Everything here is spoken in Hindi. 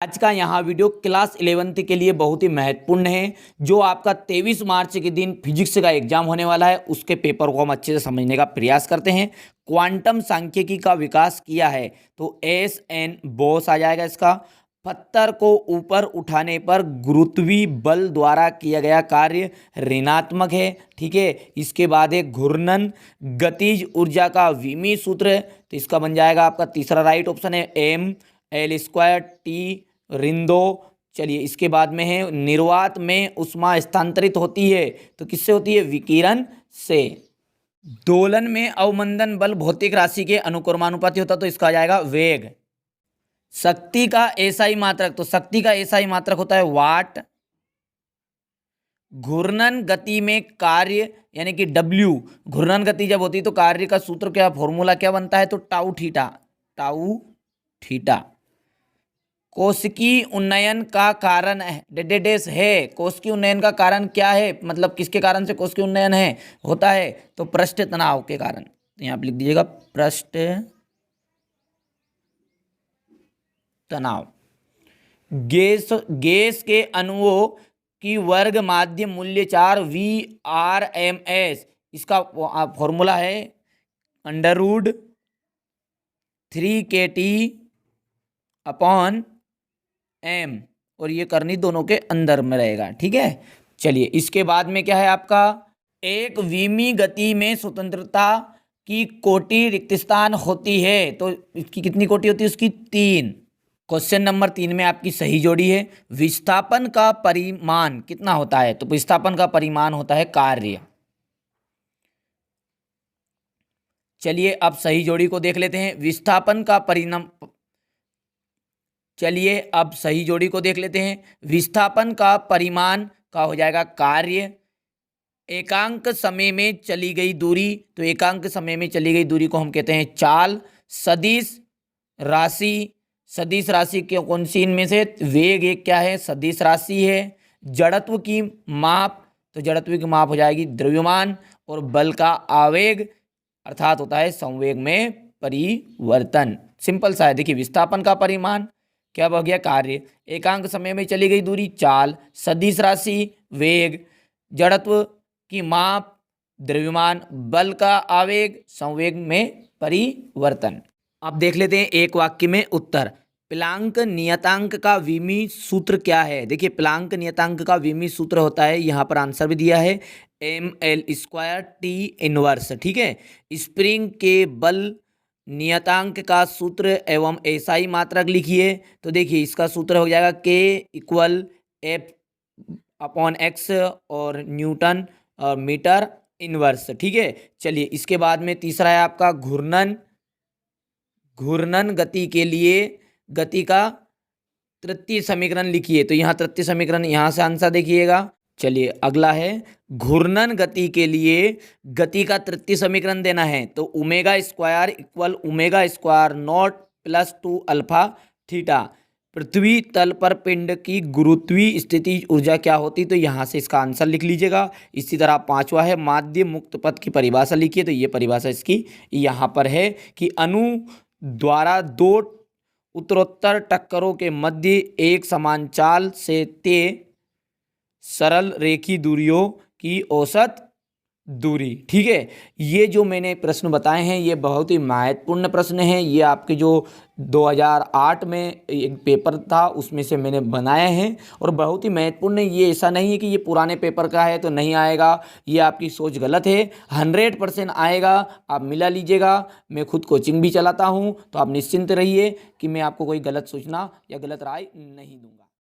आज का यहाँ वीडियो क्लास 11th के लिए बहुत ही महत्वपूर्ण है। जो आपका 23 मार्च के दिन फिजिक्स का एग्जाम होने वाला है, उसके पेपर को हम अच्छे से समझने का प्रयास करते हैं। क्वांटम सांख्यिकी का विकास किया है तो एस एन बोस आ जाएगा इसका। पत्थर को ऊपर उठाने पर गुरुत्वीय बल द्वारा किया गया कार्य ऋणात्मक है। ठीक है, इसके बाद है घूर्णन गतिज ऊर्जा का विमीय सूत्र है, तो इसका बन जाएगा आपका तीसरा राइट ऑप्शन है एम एल स्क्वायर टी रिंदो। चलिए, इसके बाद में है निर्वात में ऊष्मा स्थानांतरित होती है तो किससे होती है? विकिरण से। दोलन में अवमंदन बल भौतिक राशि के अनुक्रमानुपाती होता तो इसका आ जाएगा वेग। शक्ति का एसआई मात्रक, तो शक्ति का एसआई मात्रक होता है वाट। घूर्णन गति में कार्य यानी कि W, घूर्णन गति जब होती है तो कार्य का सूत्र क्या, फॉर्मूला क्या बनता है? तो टाउ थीटा। कोशिकीय उन्नयन का कारण है। कोशिकीय उन्नयन का कारण क्या है, मतलब किसके कारण से कोशिकीय उन्नयन होता है? तो पृष्ठ तनाव के कारण। तो यहाँ पे लिख दीजिएगा पृष्ठ तनाव। गैस के अणुओं की वर्ग माध्य मूल्य 4 VRMS, इसका फॉर्मूला है √3kT/m, और ये करनी दोनों के अंदर में रहेगा। ठीक है, चलिए इसके बाद में क्या है आपका? एक विमीय गति में स्वतंत्रता की कोटि रिक्त स्थान होती है, तो इसकी कितनी कोटि होती है? उसकी 3। क्वेश्चन नंबर 3 में आपकी सही जोड़ी है। विस्थापन का परिमाण कितना होता है? तो विस्थापन का परिमाण होता है कार्य। चलिए अब सही जोड़ी को देख लेते हैं। विस्थापन का परिणाम, चलिए अब सही जोड़ी को देख लेते हैं। विस्थापन का परिमाण का हो जाएगा कार्य। एकांक समय में चली गई दूरी, तो एकांक समय में चली गई दूरी को हम कहते हैं चाल। सदिश राशि के कौन सी इनमें से? वेग एक क्या है? सदिश राशि है। जड़त्व की माप, तो जड़त्व की माप हो जाएगी द्रव्यमान। और बल का आवेग अर्थात होता है संवेग में परिवर्तन। सिंपल सा है। देखिए, विस्थापन का परिमाण क्या हो गया? कार्य। एकांक समय में चली गई दूरी चाल। सदिश राशि वेग। जड़त्व की माप द्रव्यमान। बल का आवेग संवेग में परिवर्तन। अब देख लेते हैं एक वाक्य में उत्तर। प्लांक नियतांक का विमीय सूत्र क्या है? देखिए, प्लांक नियतांक का विमीय सूत्र होता है, यहाँ पर आंसर भी दिया है, mL²T−1। ठीक है, स्प्रिंग के बल नियतांक का सूत्र एवं एसआई मात्रक लिखिए। तो देखिए, इसका सूत्र हो जाएगा K=F/x और न्यूटन और मीटर इनवर्स। ठीक है, चलिए इसके बाद में तीसरा है आपका घूर्णन गति के लिए गति का तृतीय समीकरण लिखिए। तो यहाँ तृतीय समीकरण, यहाँ से आंसर देखिएगा। चलिए अगला है घूर्णन गति के लिए गति का तृतीय समीकरण देना है, तो ω²ω²0 + 2α θ। पृथ्वी तल पर पिंड की गुरुत्वीय स्थिति ऊर्जा क्या होती? तो यहाँ से इसका आंसर लिख लीजिएगा। इसी तरह पांचवा है माध्य मुक्त पथ की परिभाषा लिखिए। तो ये परिभाषा इसकी यहाँ पर है कि अणु द्वारा दो उत्तरोत्तर टक्करों के मध्य एक समान चाल से तय सरल रेखीय दूरियों की औसत दूरी। ठीक है, ये जो मैंने प्रश्न बताए हैं ये बहुत ही महत्वपूर्ण प्रश्न हैं। ये आपके जो 2008 में एक पेपर था उसमें से मैंने बनाए हैं और बहुत ही महत्वपूर्ण है। ये ऐसा नहीं है कि ये पुराने पेपर का है तो नहीं आएगा, ये आपकी सोच गलत है। 100% आएगा, आप मिला लीजिएगा। मैं खुद कोचिंग भी चलाता हूँ, तो आप निश्चिंत रहिए कि मैं आपको कोई गलत सूचना या गलत राय नहीं दूंगा।